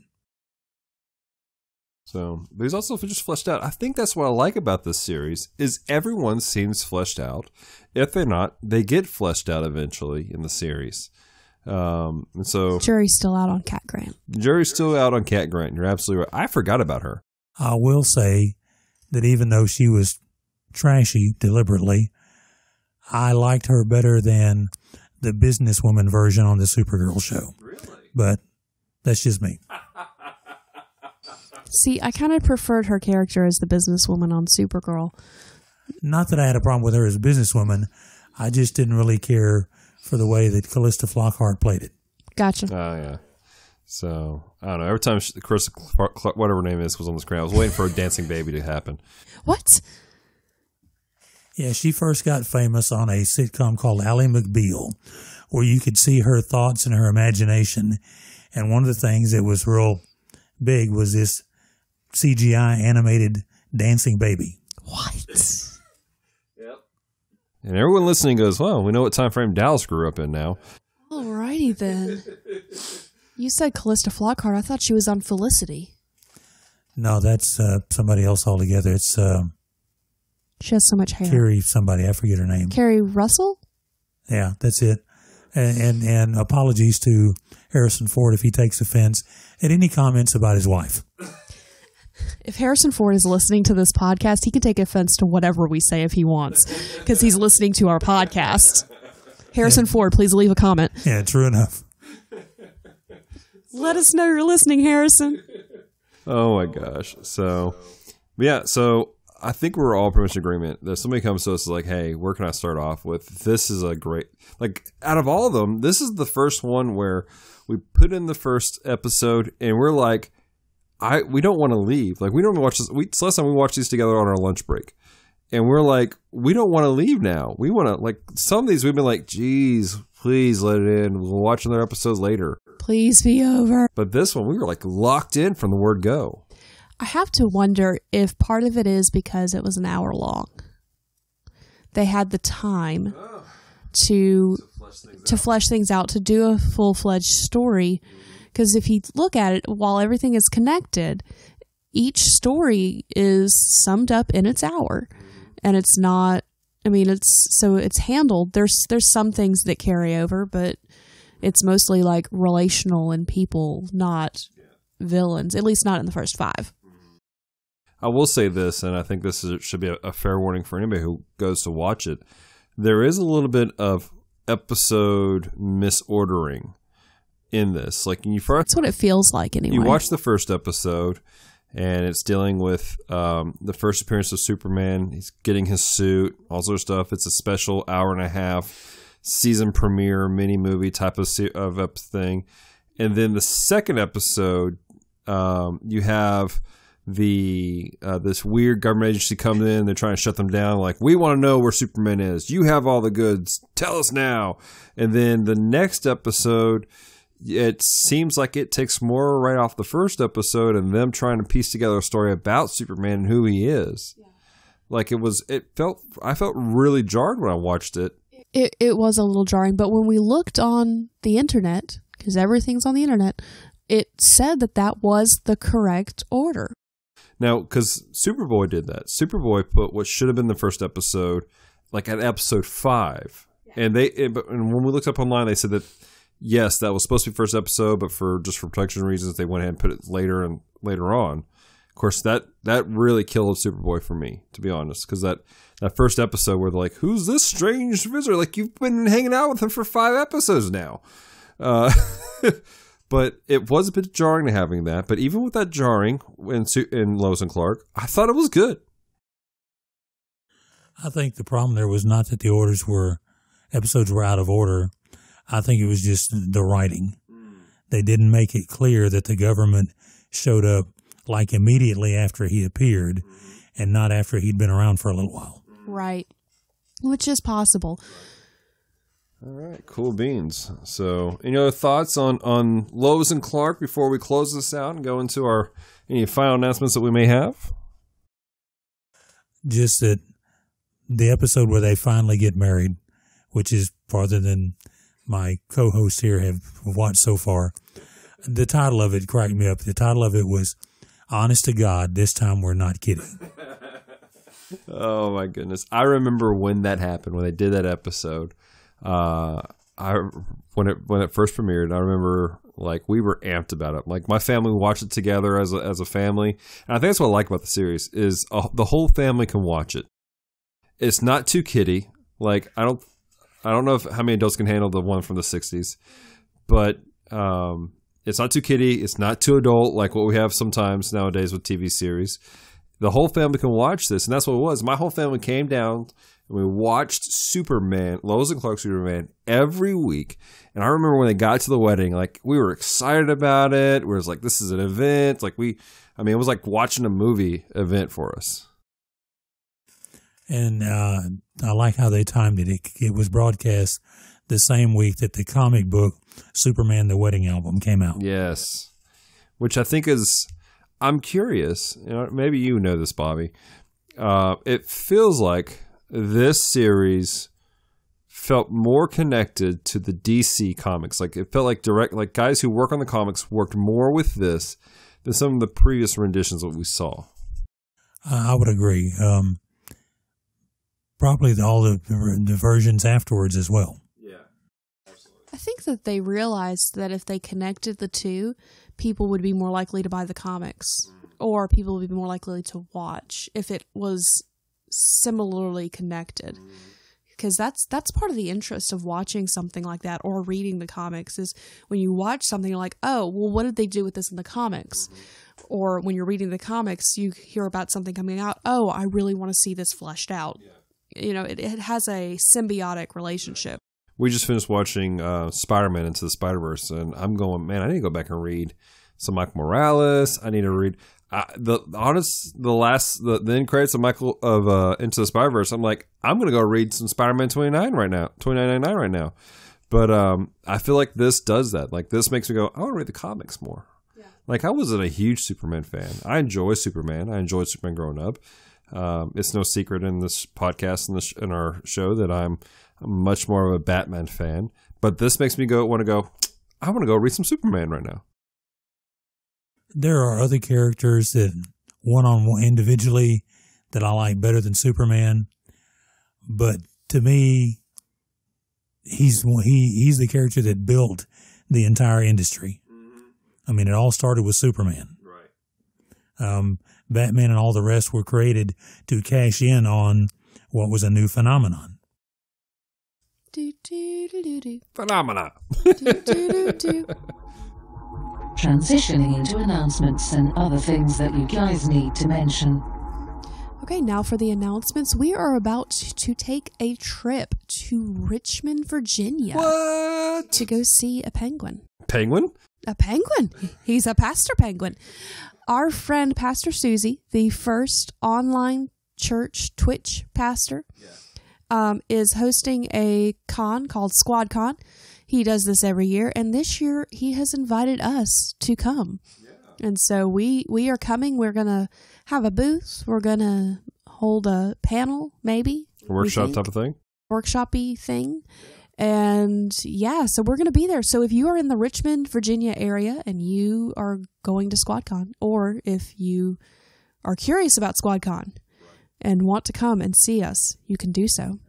So, but he's also just fleshed out. I think that's what I like about this series is everyone seems fleshed out. If they're not, they get fleshed out eventually in the series. And so jury's still out on Cat Grant. Jury's still out on Cat Grant. You're absolutely right. I forgot about her. I will say that even though she was trashy deliberately, I liked her better than the businesswoman version on the Supergirl show. Really? But that's just me. See, I kind of preferred her character as the businesswoman on Supergirl. Not that I had a problem with her as a businesswoman. I just didn't really care for the way that Callista Flockhart played it. Gotcha. Oh, yeah. So, I don't know. Every time Chris, whatever her name is, was on the screen, I was waiting for a dancing baby to happen. What? Yeah, she first got famous on a sitcom called Ally McBeal, where you could see her thoughts and her imagination. And one of the things that was real big was this CGI animated dancing baby. What? Yep. And everyone listening goes, well, we know what time frame Dallas grew up in now. Alrighty then. You said Callista Flockhart. I thought she was on Felicity. No, that's somebody else altogether. It's she has so much hair. Carrie somebody. I forget her name. Carrie Russell? Yeah, that's it. And apologies to Harrison Ford if he takes offense at any comments about his wife. If Harrison Ford is listening to this podcast, he can take offense to whatever we say if he wants, because he's listening to our podcast. Harrison Ford, please leave a comment. Yeah, true enough. Let us know you're listening, Harrison. Oh my gosh. So, yeah, so I think we're all pretty much in agreement that somebody comes to us like, hey, where can I start off with? This is a great, like, out of all of them, this is the first one where we put in the first episode and we're like, we don't want to leave. Like, we don't watch this. It's last time we watched these together on our lunch break. And we're like, we don't want to leave now. We want to, like, some of these we've been like, geez, please let it in. We'll watch another episodes later. Please be over. But this one, we were like locked in from the word go. I have to wonder if part of it is because it was an hour long. They had the time to flesh things out, to do a full-fledged story. Because if you look at it, while everything is connected, each story is summed up in its hour. And it's not, I mean, it's handled. There's some things that carry over, but it's mostly like relational and people, not villains, at least not in the first 5. I will say this, and I think this should be a fair warning for anybody who goes to watch it. There is a little bit of episode misordering in this. Like, that's what it feels like anyway. You watch the first episode, and it's dealing with the first appearance of Superman. He's getting his suit, all sort of stuff. It's a special hour-and-a-half season premiere mini-movie type of thing. And then the second episode, you have this weird government agency comes in, they're trying to shut them down. Like, we want to know where Superman is. You have all the goods. Tell us now. And then the next episode, it seems like it takes more right off the first episode and them trying to piece together a story about Superman and who he is. Yeah. Like I felt really jarred when I watched it. It was a little jarring, but when we looked on the internet, because everything's on the internet, it said that was the correct order. Now, because Superboy did that. Superboy put what should have been the first episode, like at episode 5. Yeah. And when we looked up online, they said that, yes, that was supposed to be first episode, but for protection reasons, they went ahead and put it later on. Of course, that really killed Superboy for me, to be honest, because that first episode where they're like, who's this strange visitor? Like, you've been hanging out with him for 5 episodes now. But it was a bit jarring to having that. But even with that jarring in Lois and Clark, I thought it was good. I think the problem there was not that the episodes were out of order. I think it was just the writing. They didn't make it clear that the government showed up like immediately after he appeared and not after he'd been around for a little while. Right. Which is possible. All right, cool beans. So, any other thoughts on Lois and Clark before we close this out and go into any final announcements that we may have? Just that the episode where they finally get married, which is farther than my co-hosts here have watched so far. The title of it cracked me up. The title of it was, Honest to God, This Time We're Not Kidding. Oh, my goodness. I remember when that happened, when they did that episode. When it first premiered, I remember like we were amped about it. Like my family watched it together as a family, and I think that's what I like about the series is the whole family can watch it. It's not too kiddie. Like I don't know how many adults can handle the one from the 60s, but it's not too kiddie. It's not too adult like what we have sometimes nowadays with TV series. The whole family can watch this, and that's what it was. My whole family came down. And we watched Superman, Lois and Clark Superman, every week. And I remember when they got to the wedding, like we were excited about it. We was like, this is an event. Like it was like watching a movie event for us. And I like how they timed it. It was broadcast the same week that the comic book Superman the Wedding Album came out. Yes. Which I think is, I'm curious, maybe you know this, Bobby. It feels like this series felt more connected to the DC comics. Like it felt like guys who work on the comics worked more with this than some of the previous renditions that we saw. I would agree. Probably all the versions afterwards as well. Yeah, absolutely. I think that they realized that if they connected the two, people would be more likely to buy the comics, or people would be more likely to watch if it was similarly connected, because that's part of the interest of watching something like that or reading the comics is when you watch something you're like, oh well, what did they do with this in the comics? Or when you're reading the comics you hear about something coming out, oh, I really want to see this fleshed out. It has a symbiotic relationship. We just finished watching Spider-Man Into the Spider-Verse, and I'm going, man, I need to go back and read some Michael Morales. I need to read the end credits of Into the Spider-Verse. I'm like, I'm going to go read some Spider-Man 2999 right now. But I feel like this does that. Like this makes me go, I want to read the comics more. Yeah. Like I wasn't a huge Superman fan. I enjoy Superman. I enjoyed Superman growing up. It's no secret in this podcast and in our show that I'm much more of a Batman fan. But this makes me I want to go read some Superman right now. There are other characters that one-on-one individually that I like better than Superman, but to me, he's the character that built the entire industry. I mean, it all started with Superman. Right. Batman and all the rest were created to cash in on what was a new phenomenon. Phenomena. Transitioning into announcements and other things that you guys need to mention. Okay, now for the announcements. We are about to take a trip to Richmond, Virginia. What? To go see a penguin. Penguin? A penguin. He's a pastor penguin. Our friend, Pastor Susie, the first online church Twitch pastor, is hosting a con called Squad Con. He does this every year, and this year he has invited us to come. Yeah. And so we are coming. We're going to have a booth. We're going to hold a panel, maybe. A workshop type of thing? Workshop-y thing. And yeah, so we're going to be there. So if you are in the Richmond, Virginia area and you are going to SquadCon, or if you are curious about SquadCon and want to come and see us, you can do so.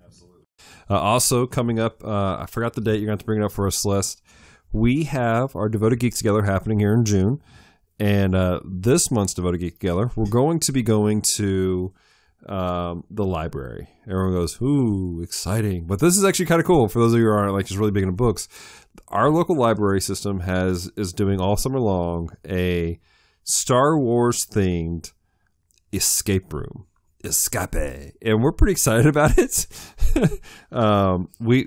Also coming up, I forgot the date. You're going to have to bring it up for us, Celeste. We have our Devoted Geeks Together happening here in June. And this month's Devoted Geek Together, we're going to be going to the library. Everyone goes, ooh, exciting. But this is actually kind of cool for those of you who aren't like just really big into books. Our local library system is doing all summer long a Star Wars themed escape room. Escape. And we're pretty excited about it.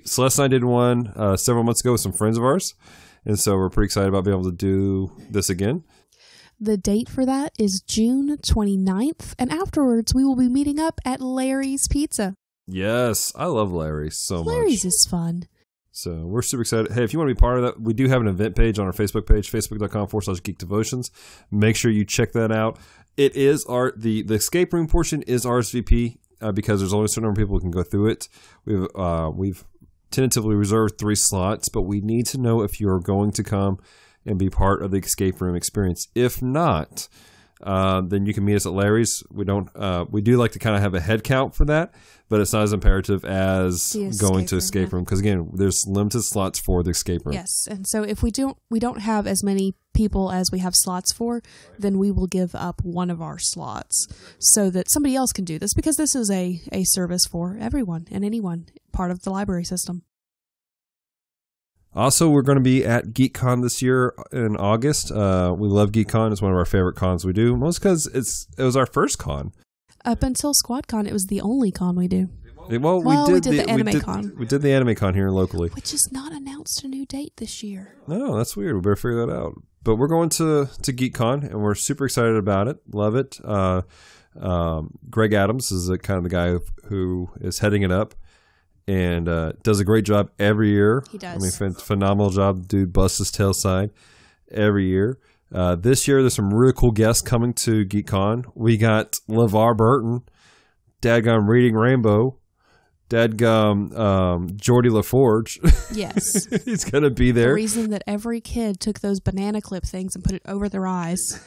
Celeste and I did one several months ago with some friends of ours. And so we're pretty excited about being able to do this again. The date for that is June 29th, and afterwards we will be meeting up at Larry's Pizza. Yes, I love Larry's so much. Larry's is fun. So we're super excited. Hey, if you want to be part of that, we do have an event page on our Facebook page, facebook.com/Geek Devotions. Make sure you check that out. It is the escape room portion is RSVP because there's only a certain number of people who can go through it. We've tentatively reserved 3 slots, but we need to know if you're going to come and be part of the escape room experience. If not, then you can meet us at Larry's. We do like to kind of have a head count for that, but it's not as imperative as going to escape room because again, there's limited slots for the escape room. Yes, and so if we don't have as many people as we have slots for, then we will give up one of our slots so that somebody else can do this because this is a service for everyone and anyone part of the library system. Also, we're going to be at GeekCon this year in August. We love GeekCon. It's one of our favorite cons we do, most because it was our first con. Up until SquadCon, it was the only con we do. Well, we did the Anime Con. We did the Anime Con here locally. Which has not announced a new date this year. No, that's weird. We better figure that out. But we're going to GeekCon, and we're super excited about it. Love it. Greg Adams is kind of the guy who is heading it up. And does a great job every year. He does. I mean, phenomenal job. Dude busts his tail side every year. This year, there's some really cool guests coming to GeekCon. We got LeVar Burton, Dadgum Reading Rainbow, Dadgum Geordie LaForge. Yes. He's going to be there. The reason that every kid took those banana clip things and put it over their eyes.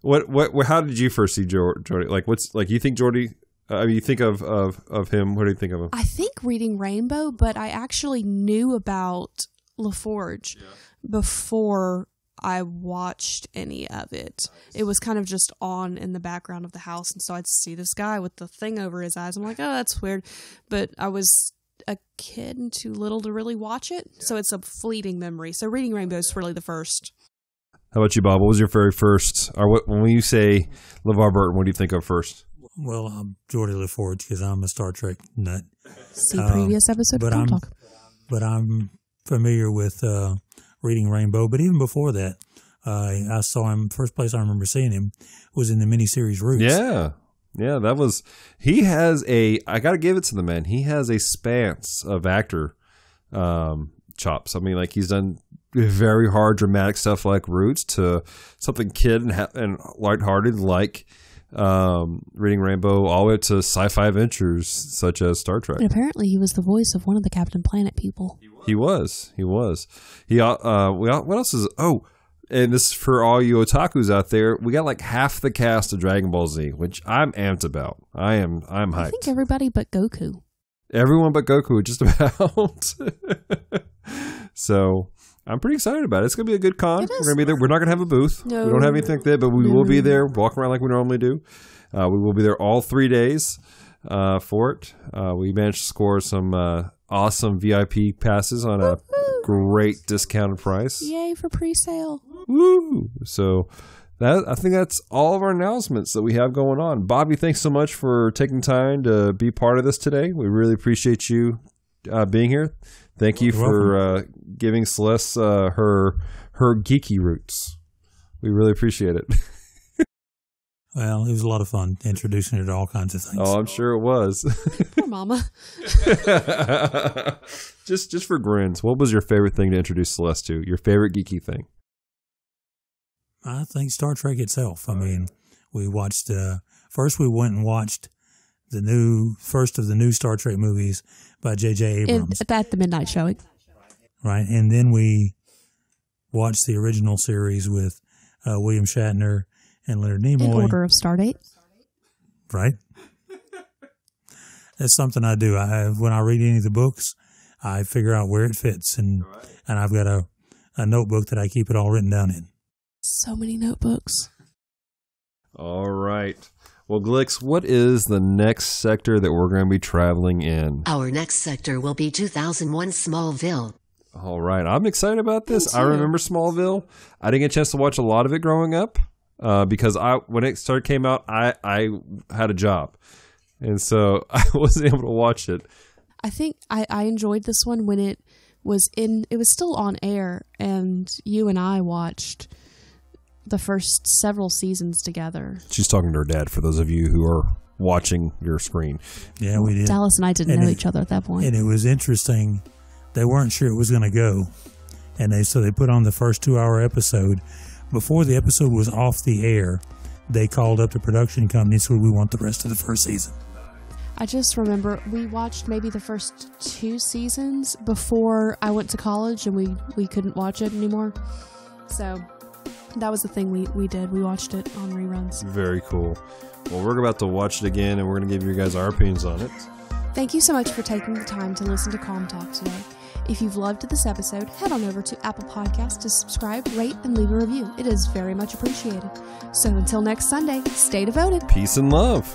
What? How did you first see Geordie? Like, you think Geordie? You think of him. What do you think of him? I think Reading Rainbow, but I actually knew about LaForge before I watched any of it. It was kind of just on in the background of the house, and so I'd see this guy with the thing over his eyes. I'm like, oh, that's weird. But I was a kid and too little to really watch it, so it's a fleeting memory. So Reading Rainbow is really the first. How about you, Bob? What was your very first? Or when you say LeVar Burton, what do you think of first? Well, I'm Geordie LaForge because I'm a Star Trek nut. See previous episode of Comm Talk. But I'm familiar with Reading Rainbow. But even before that, I saw him. First place I remember seeing him was in the miniseries Ruiz. Yeah, that was. He has I got to give it to the man. He has a span of actor chops. I mean, like he's done very hard, dramatic stuff like Roots to something kid and lighthearted like Reading Rainbow, all the way to sci-fi adventures such as Star Trek. And apparently, he was the voice of one of the Captain Planet people. He was. What else is? Oh, and this is for all you otakus out there. We got like half the cast of Dragon Ball Z, which I'm amped about. I'm hyped. I think everybody but Goku. Everyone but Goku, just about. So I'm pretty excited about it. It's going to be a good con. We're going to be there. We're not going to have a booth. No. We don't have anything like that, but we will be there, walking around like we normally do. We will be there all 3 days for it. We managed to score some awesome VIP passes on a great discounted price. Yay for pre-sale. Woo! So I think that's all of our announcements that we have going on. Bobby, thanks so much for taking time to be part of this today. We really appreciate you being here. Thank you for giving Celeste her geeky roots. We really appreciate it. Well, it was a lot of fun introducing her to all kinds of things. Oh, I'm sure it was. Poor mama. Just for grins, what was your favorite thing to introduce Celeste to? Your favorite geeky thing? I think Star Trek itself. I mean, we watched, first we went and watched the first of the new Star Trek movies by J.J. Abrams. At the midnight showing. Right. And then we watched the original series with William Shatner and Leonard Nimoy. In Order of Stardate. Right. That's something I do. When I read any of the books, I figure out where it fits. And I've got a notebook that I keep it all written down in. So many notebooks. All right. Well, Glix, what is the next sector that we're going to be traveling in? Our next sector will be 2001 Smallville. All right. I'm excited about this. I remember Smallville. I didn't get a chance to watch a lot of it growing up because when it came out, I had a job. And so I wasn't able to watch it. I think I enjoyed this one when it was still on air, and you and I watched the first several seasons together. She's talking to her dad, for those of you who are watching your screen. Yeah, we did. Dallas and I didn't know each other at that point. And it was interesting. They weren't sure it was going to go. And so they put on the first 2-hour episode. Before the episode was off the air, they called up the production company and said, we want the rest of the first season. I just remember we watched maybe the first 2 seasons before I went to college, and we couldn't watch it anymore. So that was the thing we did. We watched it on reruns. Very cool. Well, we're about to watch it again, and we're going to give you guys our opinions on it. Thank you so much for taking the time to listen to Comm Talk today. If you've loved this episode, head on over to Apple Podcasts to subscribe, rate, and leave a review. It is very much appreciated. So until next Sunday, stay devoted. Peace and love.